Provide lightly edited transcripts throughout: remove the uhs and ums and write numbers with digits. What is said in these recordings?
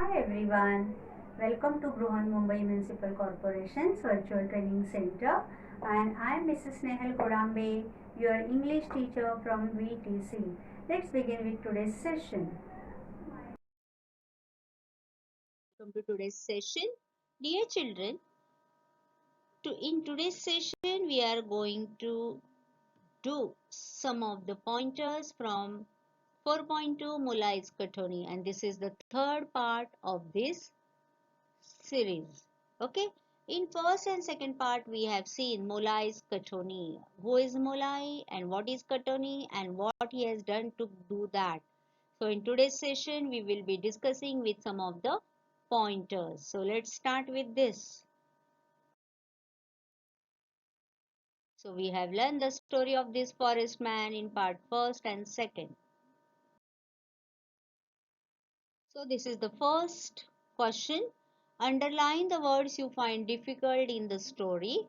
Hi everyone, welcome to Bruhan Mumbai Municipal Corporation's Virtual Training Center, and I am Mrs. Nehal Kodambe, your English teacher from VTC. Let's begin with today's session. Welcome to today's session. Dear children, in today's session we are going to do some of the pointers from 4.2 Mula is Kathoni, and this is the third part of this series. Okay, in first and second part we have seen Mula is Kathoni. Who is Mulai and what is Kathoni and what he has done to do that. So in today's session we will be discussing with some of the pointers. So let's start with this. So we have learned the story of this forest man in part first and second. So this is the first question. Underline the words you find difficult in the story.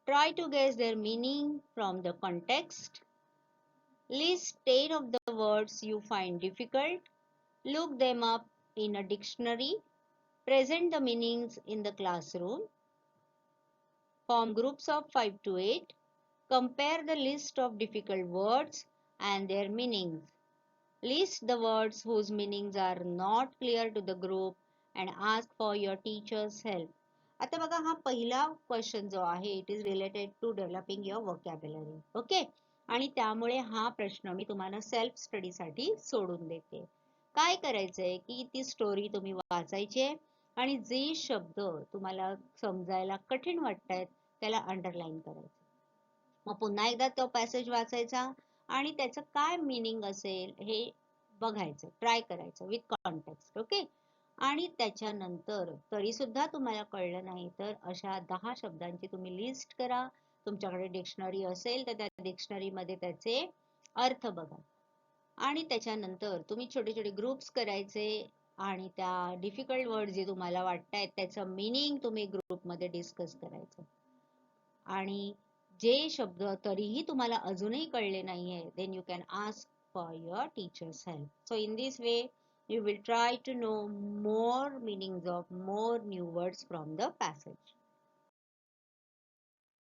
Try to guess their meaning from the context. List 10 of the words you find difficult. Look them up in a dictionary. Present the meanings in the classroom. Form groups of 5 to 8. Compare the list of difficult words and their meanings. List the words whose meanings are not clear to the group and ask for your teacher's help. आता बघा हा पहिला question जो आहे it is related to developing your vocabulary. Okay, आणि त्यामुळे हा प्रश्न मी तुम्हाला सेल्फ स्टडीसाठी सोडून देते. काय करायचंय की ती स्टोरी तुम्ही वाचायची आहे आणि जे शब्द तुम्हाला समजायला कठीण वाटतायत त्याला अंडरलाईन करायचं. मग पुन्हा एकदा तो पॅसेज वाचायचा आणि त्याचं काय मीनिंग असेल हे बघायचं, ट्राय करायचं विथ कॉन्टेक्स्ट. ओके, आणि त्याच्यानंतर तरी सुद्धा तुम्हाला कळलं नाही तर अशा 10 शब्दांची तुम्ही लिस्ट करा. तुमच्याकडे डिक्शनरी असेल तर त्या डिक्शनरी मध्ये त्याचे अर्थ बघा आणि त्याच्यानंतर तुम्ही छोटे छोटे ग्रुप्स करायचे आणि त्या डिफिकल्ट वर्ड जे तुम्हाला वाटतायत त्याचं मीनिंग तुम्ही ग्रुपमध्ये डिस्कस करायचं. आणि जे शब्द तरीही तुम्हाला अजूनही कळले नाहीये then you can ask for your teacher's help. So in this way you will try to know more meanings of more new words from the passage.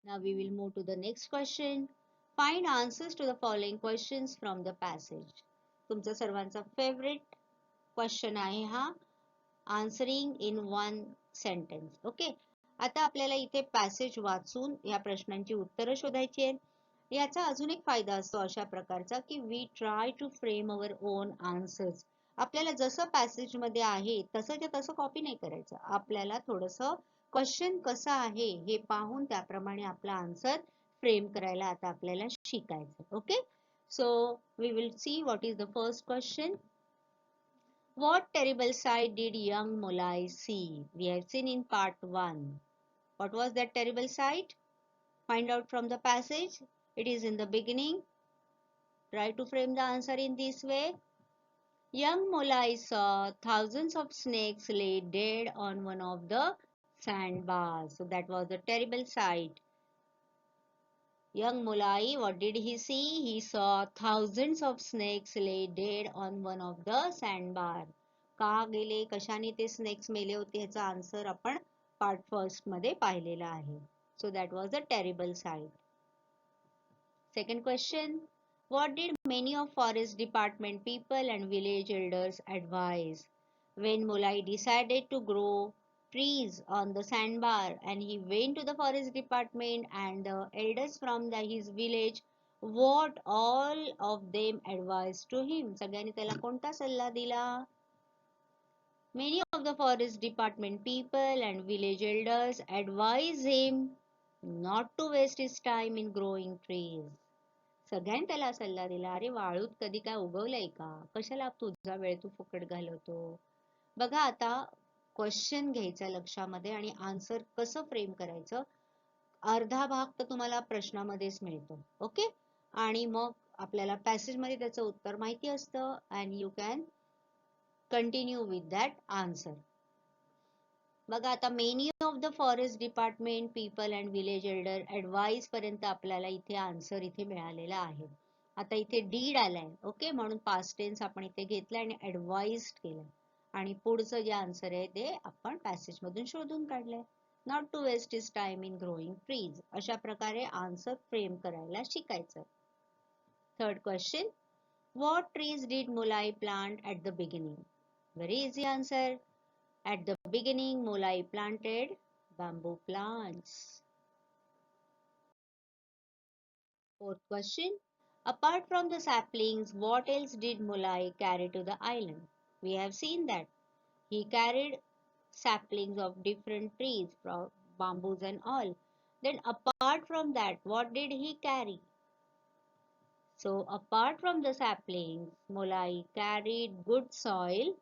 Now we will move to the next question. Find answers to the following questions from the passage. तुमचा सर्वांचा favourite question आहे हा, answering in one sentence. Okay, आता आपल्याला इथे passage वाचून या प्रश्नांची उत्तरं शोधायची आहेत. याचा अजून एक फायदा असतो अशा प्रकारचा की we try to frame our own answers. आपल्याला जसं पॅसेज मध्ये आहे तसंच्या तसं कॉपी नाही करायचं. आपल्याला थोडंसं क्वेश्चन कसं आहे हे पाहून त्याप्रमाणे आपला आन्सर फ्रेम करायला आता आपल्याला शिकायचं. Okay, so we will see what is the first question. What terrible sight did young Molai see? We have seen in part 1. What was that terrible sight? Find out from the passage. It is in the beginning. Try to frame the answer in this way. Young Molai saw thousands of snakes lay dead on one of the sandbars. So that was a terrible sight. Young Molai, what did he see? He saw thousands of snakes lay dead on one of the sandbar. का गेले, कशाने ते snacks मेले होते ह्याचा answer आपण part first मध्ये पाहिलेला आहे. So that was a terrible site. Second question. What did many of forest department people and village elders advise when Mulai decided to grow trees on the sandbar and he went to the forest department and the elders from his village, what all of them advised to him? सगळ्यांनी त्याला कोणता सल्ला दिला? Many of the forest department people and village elders advise him not to waste his time in growing trees. सगळ्यांनी त्याला सल्ला दिला, अरे वाळूत कधी काय उगवलंय का, कशाला तुझा वेळ तू फुकट घालवतो. बघा आता क्वेश्चन घ्यायचा लक्षामध्ये आणि आन्सर कसं फ्रेम करायचं. अर्धा भाग तर तुम्हाला प्रश्नामध्येच मिळतो. ओके, आणि मग आपल्याला पॅसेज मध्ये त्याचं उत्तर माहिती असतं and you can continue with that answer. बघा आता many of the forest department people and village Elder advice पर्यंत आपल्याला इथे आन्सर इथे मिळालेला आहे. आता इथे डीड आलाय, ओके, म्हणून पास्ट टेन्स आपण इथे घेतलाय आणि ऍडवाइज्ड केलंय. आणि पुढचं जे आन्सर आहे ते आपण पॅसेज मधून शोधून काढलंय. Not to waste his time in growing trees. अशा प्रकारे आन्सर फ्रेम करायला शिकायचं. Third question, what trees did Molai plant at the beginning? Very easy answer. At the beginning, Molai planted bamboo plants. Fourth question, apart from the saplings, what else did Molai carry to the island? We have seen that he carried saplings of different trees, bamboos and all. Then apart from that, what did he carry? So apart from the saplings, Molai carried good soil,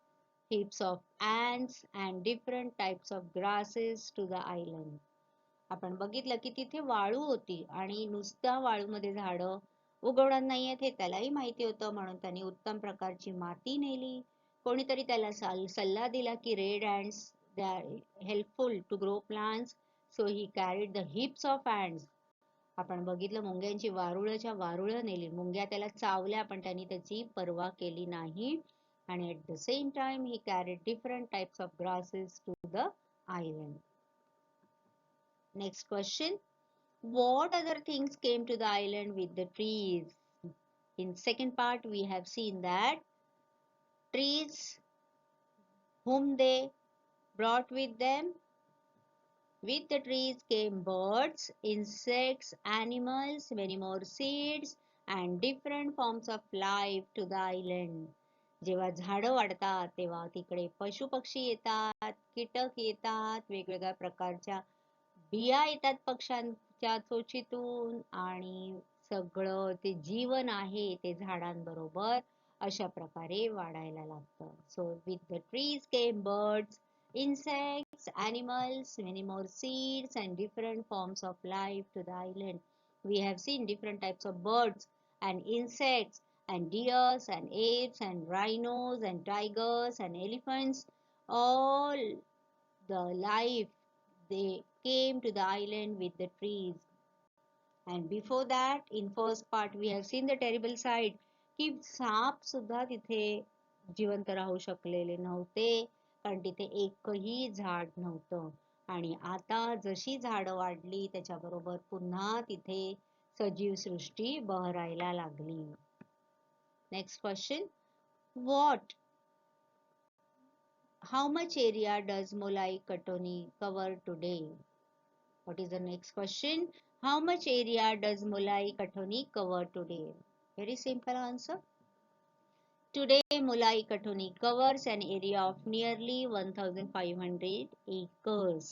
heaps of ants and different types of grasses to the island. आपण बघितलं की तिथे वाळू होती आणि नुसत्या वाळूमध्ये झाडं उगवणार नाहीयेत हे त्यालाही माहिती होतं, म्हणून त्यांनी उत्तम प्रकारची माती नेली. कोणीतरी त्याला सल्ला दिला की red ants they are helpful to grow plants, so he carried the heaps of ants. आपण बघितलं मुंग्यांची वारुळच्या वारुळं नेली, मुंग्या त्याला चावल्या पण त्यांनी त्याची पर्वा केली नाही. आणि at the same time he carried different types of grasses to the island. Next question, what other things came to the island with the trees? In second part we have seen that trees whom they brought with them, with the trees came birds, insects, animals, many more seeds and different forms of life to the island. जेव्हा झाडं वाढतात तेव्हा तिकडे पशु पक्षी येतात, कीटक येतात, वेगवेगळ्या प्रकारच्या बिया येतात पक्ष्यांच्या चोचीतून आणि सगळं ते जीवन आहे ते झाडांबरोबर अशा प्रकारे वाढायला लागतं. So with the trees came birds, insects, animals, many more seeds and different forms of life to the island. We have seen different types of birds and insects and deers and apes and rhinos and tigers and elephants. All the life they came to the island with the trees. And before that, in first part we have seen the terrible side की shop सुद्धा तिथे जिवंत राहू शकलेले नव्हते, कारण तिथे एकही झाड नव्हतं. आणि आता जशी झाडं वाढली त्याच्याबरोबर पुन्हा तिथे सजीव सृष्टी बहरायला लागली. Next question, how much area does Molai Katoni cover today? What is the next question? How much area does Molai Katoni cover today? Very simple answer. Today, Molai Katoni covers an area of nearly 1,500 acres.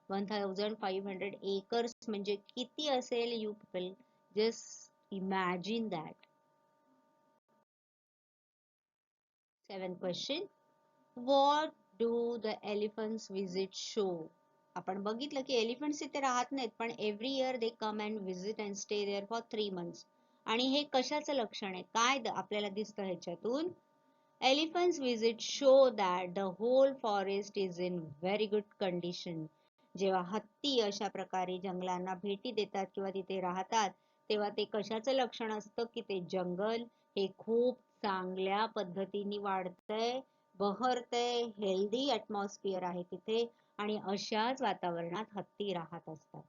1,500 acres म्हणजे किती असेल? You people just imagine that. Seventh question. What do the elephants visit show? आपण बघितलं की elephants इथे राहत नाहीत, पण every year they come and visit and stay there for 3 months. आणि हे कशाचं लक्षण आहे? काय आपल्याला दिसतं ह्याच्यातून? Elephants visit show that the whole forest is in very good condition. जेव्हा हत्ती अशा प्रकारे जंगलांना भेटी देतात किंवा तिथे राहतात तेव्हा ते कशाचं लक्षण असतं की ते जंगल हे खूप चांगल्या पद्धतीने वाढतंय, बहरतंय, हेल्दी ॲटमॉस्फिअर आहे तिथे आणि अशाच वातावरणात हत्ती राहत असतात.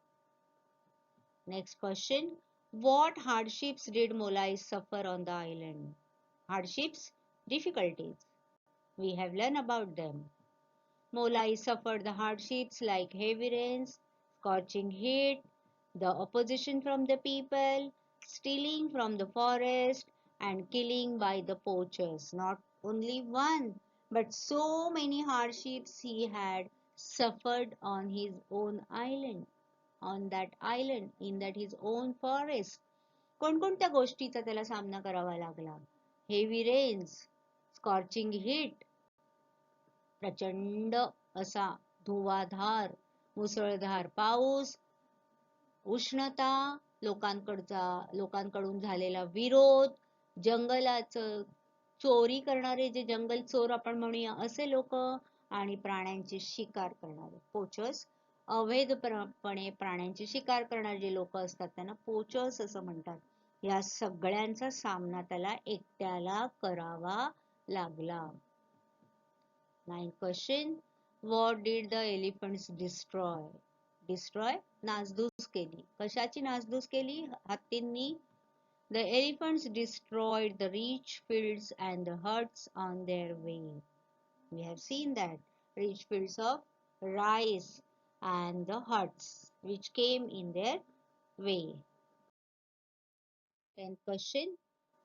Next question, what hardships did Molai suffer on the island? Hardships, difficulties. We have learned about them. Molai suffered the hardships like heavy rains, scorching heat, the opposition from the people, stealing from the forest, and killing by the poachers. Not only one, but so many hardships he had suffered on his own island, on that island, in that his own forest. कोणकोणत्या गोष्टीचा त्याला सामना करावा लागला? Heavy rains, scorching heat, प्रचंड असा धुवाधार, मुसळधार पाऊस, उष्णता, लोकांकडून झालेला विरोध, जंगलाचं चोरी करणारे जे जंगल चोर आपण म्हणूया असे लोक आणि प्राण्यांची शिकार करणारे पोचर्स, अवैधपणे प्राण्यांची शिकार करणारे जे लोक असतात त्यांना पोचर्स असं म्हणतात. या सगळ्यांचा सामना त्याला एकट्याला करावा लागला. 9th question. What did the elephants destroy? Destroy, नासधूस केली. कशाची नासधूस केली हत्तींनी? The elephants destroyed the rich fields and the huts on their way. We have seen that rich fields of rice and the huts which came in their way. 10th question.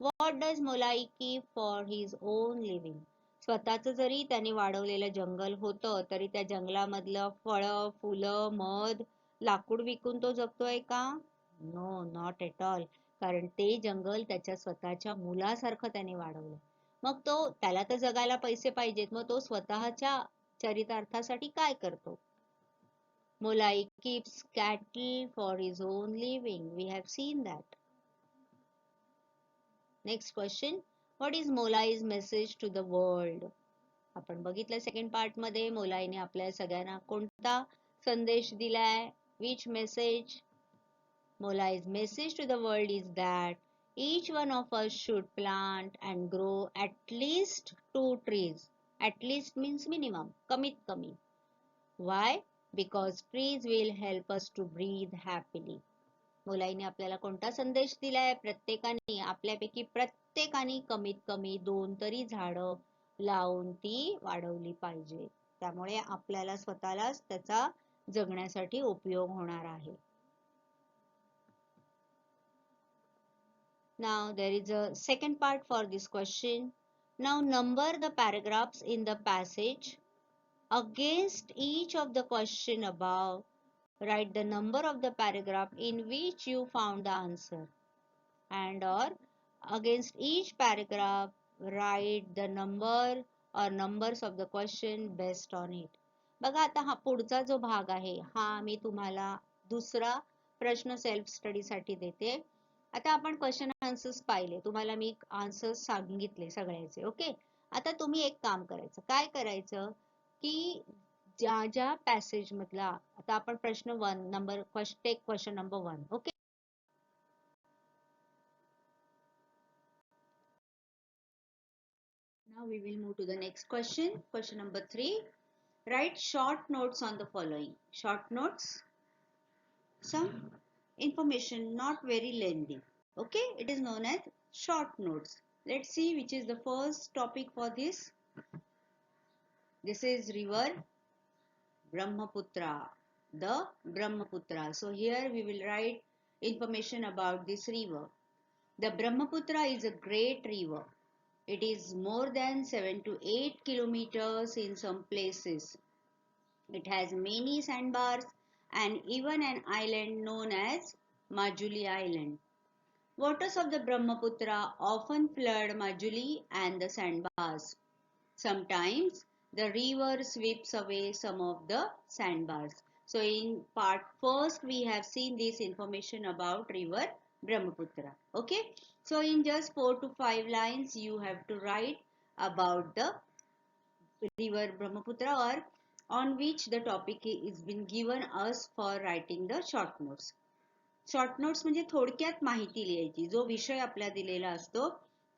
What does Molai keep for his own living? स्वतःच जरी त्याने वाढवलेलं जंगल होतं तरी त्या जंगलामधलं फळं, फुलं, मध, लाकूड विकून तो जगतोय का? No, not at all. कारण ते जंगल त्याच्या स्वतःच्या मुलासारखं त्याने वाढवलं. मग तो त्याला तर जगायला पैसे पाहिजेत, मग तो स्वतःच्या चरितार्थासाठी काय करतो? Molai keeps cattle for his own living. We have seen that. Next question. What is Molai's message to the world? आपण बघितलं सेकंड पार्ट मध्ये मोलाईने आपल्या सगळ्यांना कोणता संदेश दिलाय? Which message? Molai's message to the world is that each one of us should plant and grow at least 2 trees. At least means minimum. कमीत कमी. Why? Because trees will help us to breathe happily. मोलाईने आपल्याला कोणता संदेश दिलाय? प्रत्येकाने आपल्यापैकी प्रत्येकाने कमीत कमी 2 तरी झाडं लावून ती वाढवली पाहिजे. त्यामुळे आपल्याला स्वतःलाच त्याचा जगण्यासाठी उपयोग होणार आहे. Now there is a second part for this question. Now number the paragraphs in the passage. Against each of the question above, write the number of the paragraph in which you found the answer. And or against each paragraph, write the number or numbers of the question based on it. बघा आता हा पुढचा जो भाग आहे हा मी तुम्हाला दुसरा प्रश्न सेल्फ स्टडी साठी देते. आता आपण क्वेश्चन आन्सर्स पाहिले, तुम्हाला मी आन्सर्स सांगितले सगळ्याचे. ओके, आता तुम्ही एक काम करायचं. काय करायचं की ज्या ज्या पॅसेज मधला, आता आपण प्रश्न 1 number take question number 1. Okay, now we will move to the next question. Question number 3. Write short notes on the following. Short notes, some information, not very lengthy. Okay, it is known as short notes. Let's see which is the first topic for this. This is river Brahmaputra, the Brahmaputra. So here we will write information about this river. The Brahmaputra is a great river. It is more than 7 to 8 kilometers in some places. It has many sandbars and even an island known as Majuli Island. Waters of the Brahmaputra often flood Majuli and the sandbars. Sometimes the river sweeps away some of the sandbars. So in part first we have seen this information about river Brahmaputra. Okay, so in just 4 to 5 lines you have to write about the river Brahmaputra, or on which the topic is been given us for writing the short notes. Short notes म्हणजे थोडक्यात माहिती लिहायची. जो विषय आपल्याला दिलेला असतो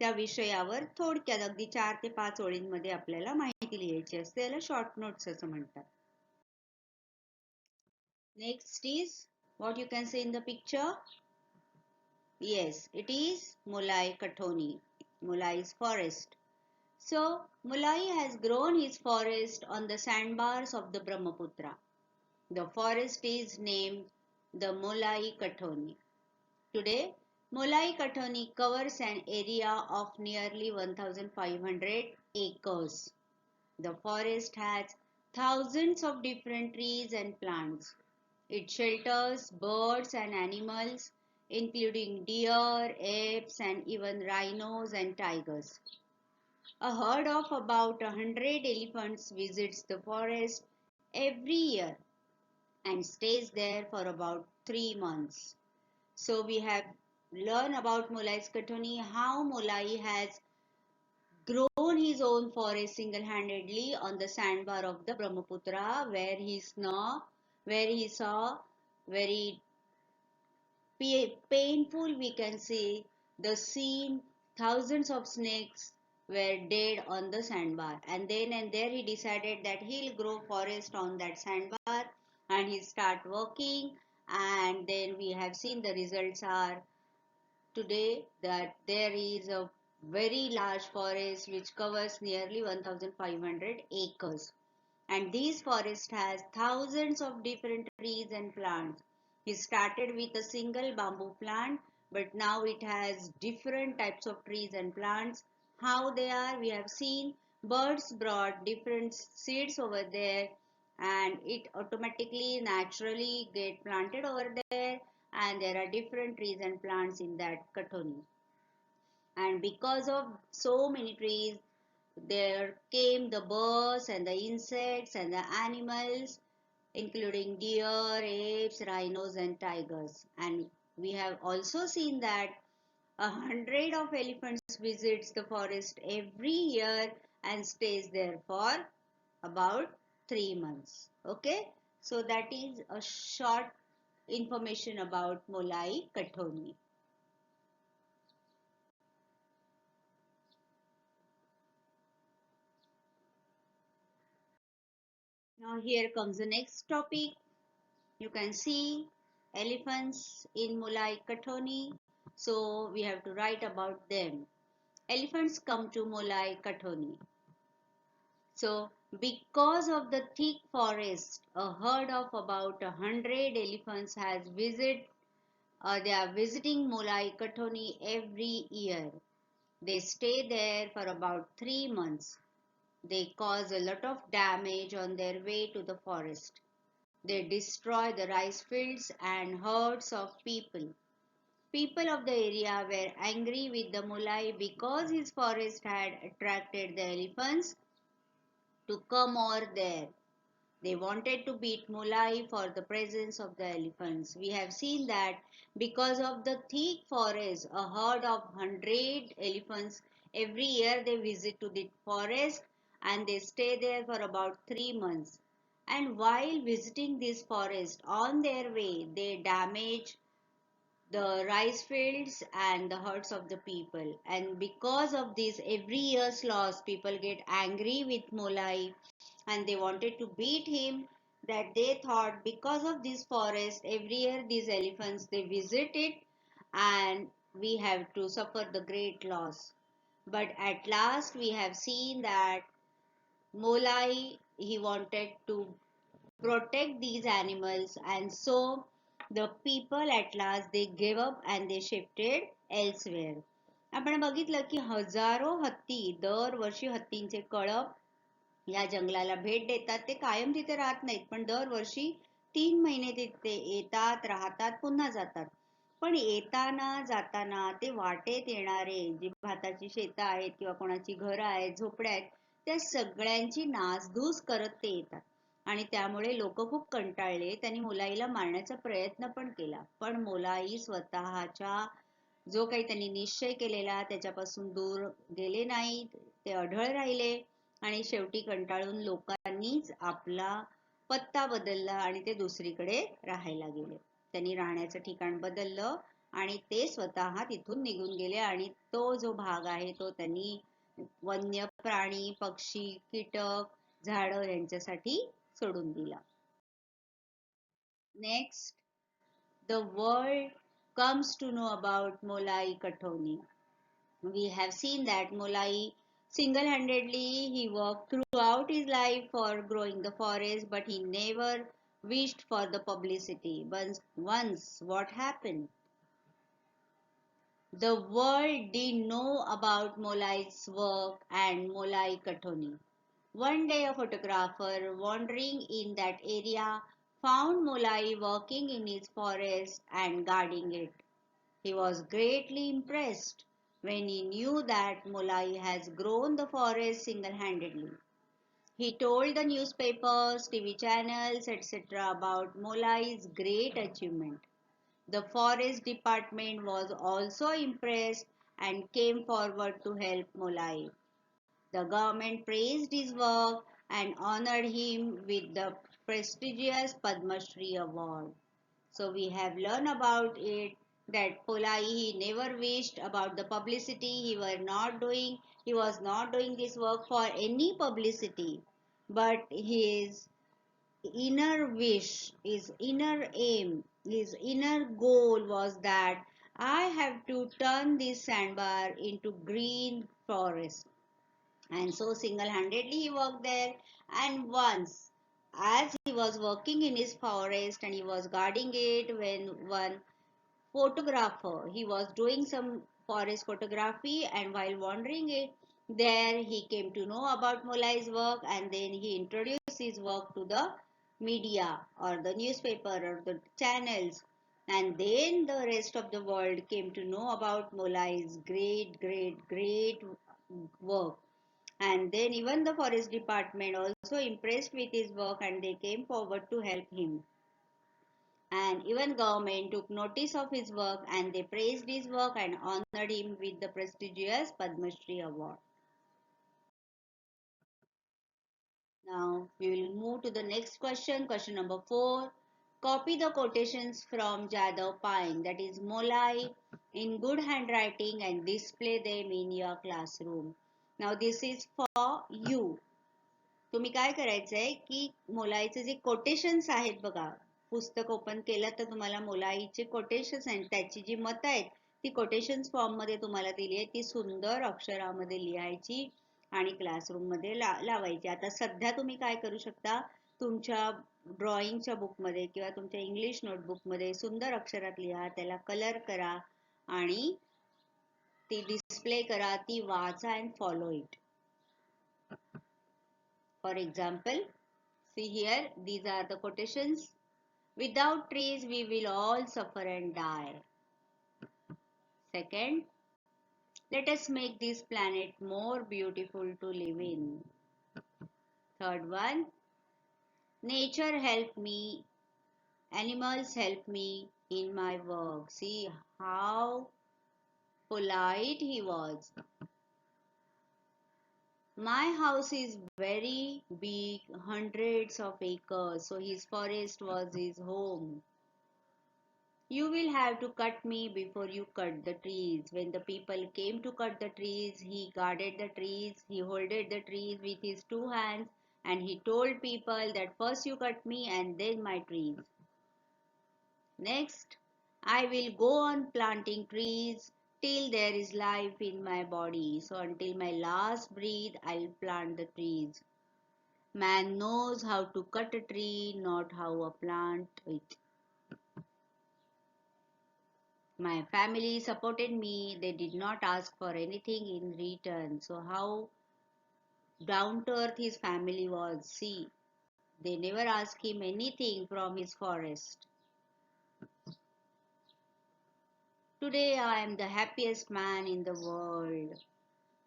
त्या विषयावर थोडक्यात अगदी 4 ते 5 ओळींमध्ये आपल्याला माहिती लिहायची असते. याला शॉर्ट नोट्स असं म्हणतात. Next is what you can see in the picture. Yes, it is Molai Kathoni. Molai's forest. So Molai has grown his forest on the sandbars of the Brahmaputra. The forest is named the Molai Kathoni. Today, Molai Kathoni covers an area of nearly 1,500 acres. The forest has thousands of different trees and plants. It shelters birds and animals, including deer, apes, and even rhinos and tigers. A herd of about 100 elephants visits the forest every year and stays there for about 3 months. So we have learned about Molai's Kathoni, how Molai has grown his own forest single-handedly on the sandbar of the Brahmaputra, where he saw very painful, we can say, the scene. Thousands of snakes were dead on the sandbar, and then and there he decided that he'll grow forest on that sandbar, and he start working. And then we have seen the results are today that there is a very large forest which covers nearly 1500 acres, and this forest has thousands of different trees and plants. He started with a single bamboo plant, but now it has different types of trees and plants. How they are, we have seen birds brought different seeds over there, and it automatically naturally get planted over there, and there are different trees and plants in that Kathoni. And because of so many trees, there came the birds and the insects and the animals, including deer, apes, rhinos, and tigers. And we have also seen that 100 of elephants visits the forest every year and stays there for about 3 months. Okay, so that is a short information about Molai Kathoni. Now here comes the next topic. You can see elephants in Molai Kathoni. So we have to write about them. Elephants come to Molai Kathoni. So because of the thick forest, a herd of about 100 elephants has they are visiting Molai Kathoni every year. They stay there for about 3 months. They cause a lot of damage on their way to the forest. They destroy the rice fields and herds of people. People of the area were angry with the Mulai because his forest had attracted the elephants to come over there. They wanted to beat Mulai for the presence of the elephants. We have seen that because of the thick forest, a herd of 100 elephants every year they visit to the forest, and they stay there for about 3 months. And while visiting this forest, on their way, they damage the rice fields and the herds of the people. And because of this, every year's loss, people get angry with Molai, and they wanted to beat him. That they thought because of this forest, every year these elephants they visit it, and we have to suffer the great loss. But at last we have seen that Molai, he wanted to protect these animals, and so the people at last they gave up and they shifted elsewhere. आपण बघितलं की हजारो हत्ती दरवर्षी हत्तींचे कळप या जंगलाला भेट देतात. ते कायम तिथे राहत नाहीत, पण दरवर्षी 3 महिने तिथे येतात, राहतात, पुन्हा जातात. पण येताना जाताना ते वाटेत येणारे जी भाताची शेतं आहेत किंवा कोणाची घरं आहेत, झोपड्या आहेत, त्या सगळ्यांची नासधूस करत ते येतात. आणि त्यामुळे लोक खूप कंटाळले. त्यांनी मोलाईला मारण्याचा प्रयत्न पण केला, पण मोलाई स्वतःच्या जो काही त्यांनी निश्चय केलेला त्याच्यापासून दूर गेले नाहीत. ते अढळ राहिले, आणि शेवटी कंटाळून लोकांनीच आपला पत्ता बदलला आणि ते दुसरीकडे राहायला गेले. त्यांनी राहण्याचं ठिकाण बदललं आणि ते स्वतः तिथून निघून गेले, आणि तो जो भाग आहे तो त्यांनी वन्य प्राणी, पक्षी, कीटक, झाडं यांच्यासाठी सोडून दिला. Next, the world comes to know about Molai Kathoni. We have seen that Molai single-handedly he worked throughout his life for growing the forest, but he never wished for the publicity. Once what happened? The world did know about Molai's work and Molai Kathoni. One day a photographer wandering in that area found Molai working in his forest and guarding it. He was greatly impressed when he knew that Molai has grown the forest single-handedly. He told the newspapers, TV channels, etc. about Molai's great achievement. The forest department was also impressed and came forward to help Molai. The government praised his work and honored him with the prestigious Padma Shri award. So we have learned about it that Polai, he never wished about the publicity. He was not doing this work for any publicity, but his inner wish, his inner aim, his inner goal was that I have to turn this sandbar into green forest. And so single-handedly he worked there. And once, as he was working in his forest and he was guarding it, when one photographer, he was doing some forest photography, and while wandering it there, he came to know about Molai's work, and then he introduced his work to the media or the newspaper or the channels, and then the rest of the world came to know about Molai's great work. And then even the forest department also impressed with his work, and they came forward to help him. And even government took notice of his work, and they praised his work and honored him with the prestigious Padma Shri award. Now we will move to the next question, question number 4. Copy the quotations from Jadhav Payeng, that is Molai, in good handwriting and display them in your classroom. Now this is for you. तुम्ही काय करायचंय की मोलाईचे जे quotations आहेत बघा, पुस्तक open केलं तर तुम्हाला मोलाईचे कोटेशन्स आहेत, त्याची जी मतं आहेत ती कोटेशन्स फॉर्म मध्ये तुम्हाला दिली आहे, ती सुंदर अक्षरामध्ये लिहायची आणि क्लासरूम मध्ये लावायची. आता सध्या तुम्ही काय करू शकता, तुमच्या ड्रॉइंगच्या बुकमध्ये किंवा तुमच्या इंग्लिश नोटबुकमध्ये सुंदर अक्षरात लिहा, त्याला कलर करा आणि ती डिस्प्ले करा, ती वाचा and follow it. For example, see here, these are the quotations. Without trees, we will all suffer and die. Second, let us make this planet more beautiful to live in. Third one, nature help me, animals help me in my work. See how polite he was. My house is very big, hundreds of acres, so his forest was his home. You will have to cut me before you cut the trees. When the people came to cut the trees, he guarded the trees, he holded the trees with his two hands, and he told people that first you cut me and then my trees. Next, I will go on planting trees till there is life in my body. So until my last breath, I'll plant the trees. Man knows how to cut a tree, not how to plant it. My family supported me. They did not ask for anything in return. So how down to earth his family was. See, they never asked him anything from his forest. Today I am the happiest man in the world.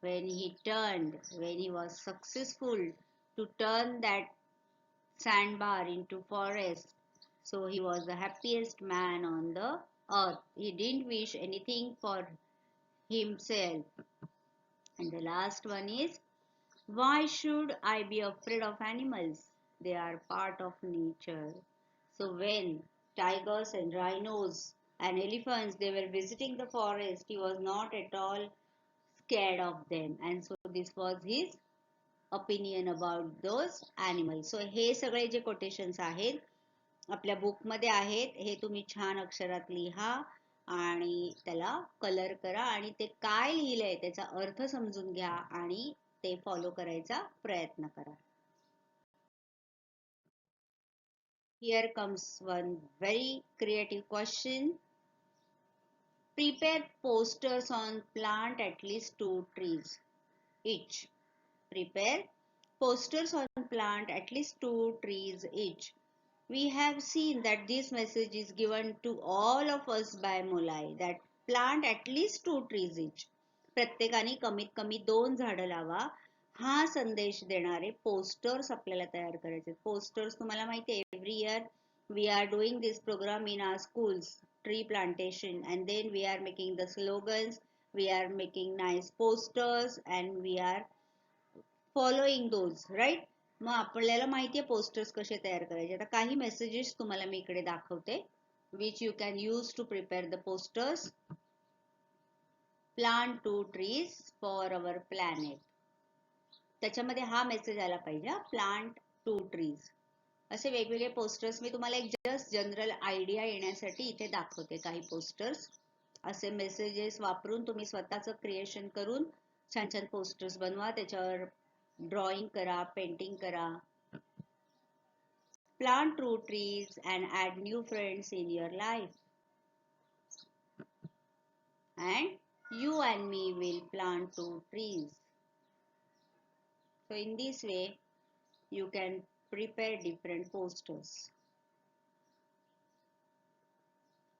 When he was successful to turn that sandbar into forest, so he was the happiest man on the earth. He didn't wish anything for himself. And the last one is, why should I be afraid of animals? They are part of nature. So when tigers and rhinos and elephants, they were visiting the forest, he was not at all scared of them. And so this was his opinion about those animals. So हे सगळे जे quotations आहेत आपल्या book मध्ये आहेत, हे तुम्ही छान अक्षरात लिहा आणि त्याला कलर करा आणि ते काय लिहिलंय त्याचा अर्थ समजून घ्या आणि ते फॉलो करायचा प्रयत्न करा. Here comes one very creative question. Prepare posters on plant at least 2 trees each. Prepare posters on plant at least 2 trees each. We have seen that this message is given to all of us by Molai, that plant at least 2 trees each. प्रत्येकाने कमीत कमी 2 झाडं लावा, हा संदेश देणारे posters आपल्याला तयार करायचे. पोस्टर्स तुम्हाला माहिती आहे, every year we are doing this program in our schools, tree plantation, and then we are making the slogans, we are making nice posters, and we are following those, right? मग आपल्याला माहिती आहे posters कसे तयार करायचे. आता काही messages तुम्हाला मी इकडे दाखवते. which you can use to prepare the posters. Plant 2 trees for our planet. त्याच्यामध्ये हा मेसेज आला पाहिजे, प्लांट 2 ट्रीज. असे वेगवेगळे पोस्टर्स मी तुम्हाला एक जस्ट जनरल आयडिया येण्यासाठी इथे दाखवते. काही पोस्टर्स असे मेसेजेस वापरून तुम्ही स्वतःच क्रिएशन करून छान छान पोस्टर्स बनवा, त्याच्यावर ड्रॉइंग करा, पेंटिंग करा. Plant 2 trees and add new friends in your life. And you and me will plant 2 trees. So in this way you can prepare different posters.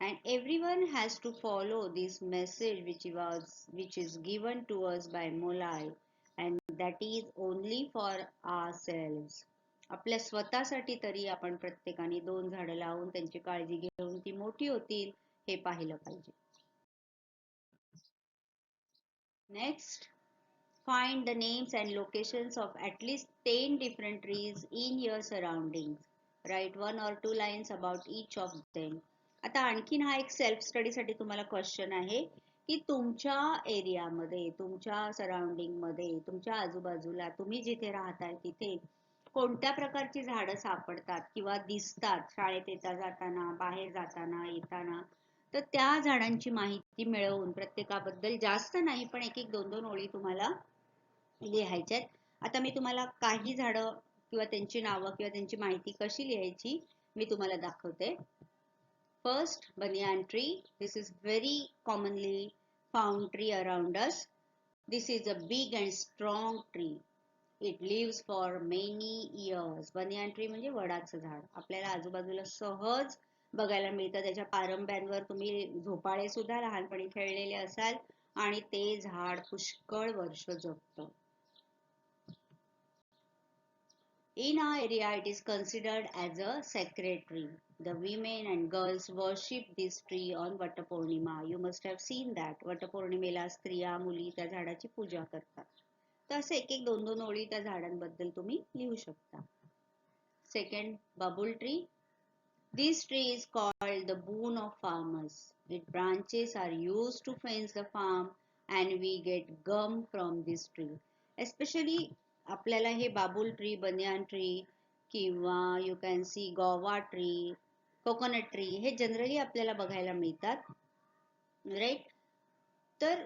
And everyone has to follow this message which is given to us by Molai, and that is only for ourselves. आपल्या स्वतःसाठी तरी आपण प्रत्येकाने 2 झाडं लावून त्यांची काळजी घेऊन ती मोठी होतील हे पाहिलं पाहिजे. Next, find the names and locations of at least 10 different trees in your surroundings. Write 1 or 2 lines about each of them. आता आणखीन हा एक सेल्फ स्टडी साठी तुम्हाला क्वेश्चन आहे की तुमच्या एरियामध्ये, तुमच्या सराउंडिंग मध्ये, तुमच्या आजूबाजूला तुम्ही जिथे राहताय तिथे कोणत्या प्रकारची झाडं सापडतात किंवा दिसतात शाळेत येता जाताना, बाहेर जाताना, येताना. तर त्या झाडांची माहिती मिळवून प्रत्येकाबद्दल जास्त नाही पण एक 2 ओळी तुम्हाला लिहायच्या आहेत. आता मी तुम्हाला काही झाडं किंवा त्यांची नावं किंवा त्यांची माहिती कशी लिहायची मी तुम्हाला दाखवते. First, banyan tree. This is very commonly found tree around us. This is a big and strong tree. It lives for many years. Banyan tree म्हणजे वडाचं झाड. आपल्याला आजूबाजूला सहज बघायला मिळतं. त्याच्या पारंब्यांवर तुम्ही झोपाळे सुद्धा लहानपणी खेळलेले असाल आणि ते झाड पुष्कळ वर्ष जगतं. In our area, it is considered as a sacred tree. The women and girls worship this tree on Vatapurnima. You must have seen that. वटपौर्णिमेला स्त्रिया, मुली त्या झाडाची पूजा करतात. तर असे एक 2 ओळी त्या झाडांबद्दल तुम्ही लिहू शकता. Second, bubble tree. This tree is called the boon of farmers. Its branches are used to fence the farm and we get gum from this tree. Especially आपल्याला हे बाबुल ट्री, बनियान ट्री किंवा you can see guava tree, coconut tree हे generally आपल्याला बघायला मिळतात, right. तर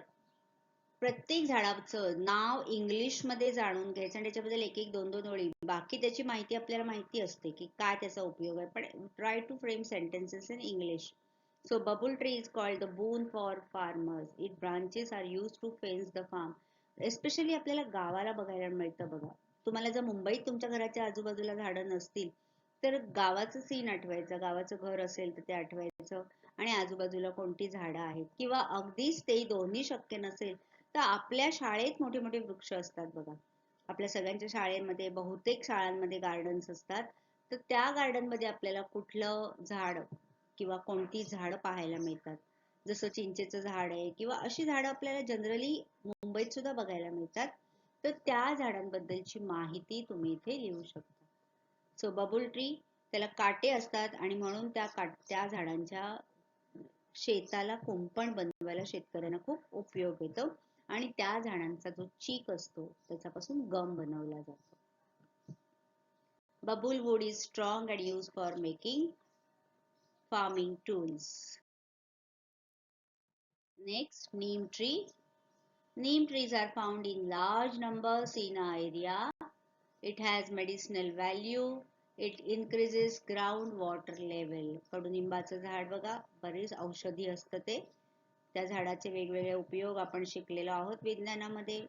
प्रत्येक झाडाचं नाव इंग्लिश मध्ये जाणून घ्यायचं आणि त्याच्याबद्दल एक 2 ओळी. बाकी त्याची माहिती आपल्याला माहिती असते की काय त्याचा उपयोग आहे, पण try to frame sentences in English. So bubble tree is called the boon for farmers. Its branches are used to fence the farm. Especially आपल्याला गावाला बघायला मिळतं बघा. तुम्हाला जर मुंबईत तुमच्या घराच्या आजूबाजूला झाडं नसतील तर गावाचं सीन आठवायचं, गावाचं घर असेल तर ते आठवायचं आणि आजूबाजूला कोणती झाडं आहेत. किंवा अगदीच ते दोन्ही शक्य नसेल तर आपल्या शाळेत मोठे मोठे वृक्ष असतात बघा. आपल्या सगळ्यांच्या शाळेमध्ये, बहुतेक शाळांमध्ये गार्डन्स असतात. तर त्या गार्डन मध्ये आपल्याला कुठलं झाड किंवा कोणती झाडं पाहायला मिळतात, जसं चिंचेचं झाड आहे किंवा अशी झाडं आपल्याला जनरली मुंबईत सुद्धा बघायला मिळतात. तर त्या झाडांबद्दलची माहिती तुम्ही इथे लिहू शकता. सो बबुल ट्री, त्याला काटे असतात आणि म्हणून त्या झाडांच्या शेताला कुंपण बनवायला शेतकऱ्यांना खूप उपयोग येतो आणि त्या झाडांचा जो चीक असतो त्याच्यापासून गम बनवला जातो. Babul wood is strong and used for making farming tools. Next, neem tree. Neem trees are found in large numbers in our area. It has medicinal value. It increases groundwater level. कडुनिंबाचं झाड बघा, बरेच औषधी असतं ते. त्या झाडाचे वेगवेगळे उपयोग आपण शिकलेलो आहोत विज्ञानामध्ये.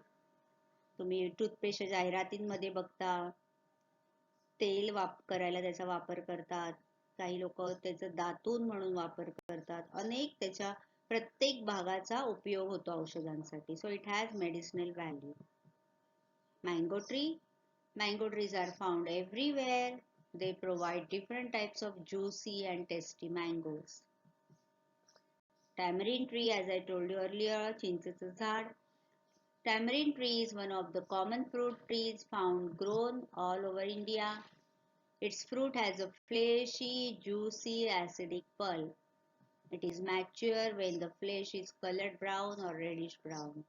तुम्ही टूथपेस्ट जाहिरातींमध्ये बघता, तेल करायला त्याचा वापर करतात. काही लोक त्याचं दातून म्हणून वापर करतात. अनेक त्याच्या प्रत्येक भागाचा उपयोग होतो औषधांसाठी. So it has medicinal value. Mango tree. Mango trees are found everywhere. They provide different types of juicy and tasty mangoes. Tamarind tree, as I told you earlier, चिंचेचं झाड. Tamarind tree is one of the common fruit trees grown all over India. Its fruit has a fleshy, juicy, acidic pulp. It is mature when the flesh is colored brown or reddish brown.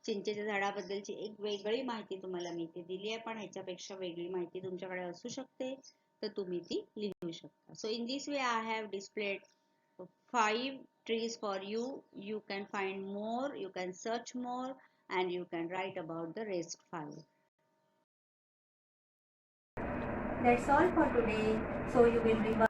चिंचेच्या झाडाबद्दलची एक वेगळी माहिती तुम्हाला मी इथे दिली आहे, पण ह्याच्यापेक्षा वेगळी माहिती तुमच्याकडे असू शकते, तर तुम्ही ती लिहू शकता. So in this way I have displayed 5 trees for you. You can find more, you can search more, and you can write about the rest 5. That's all for today. So you will revise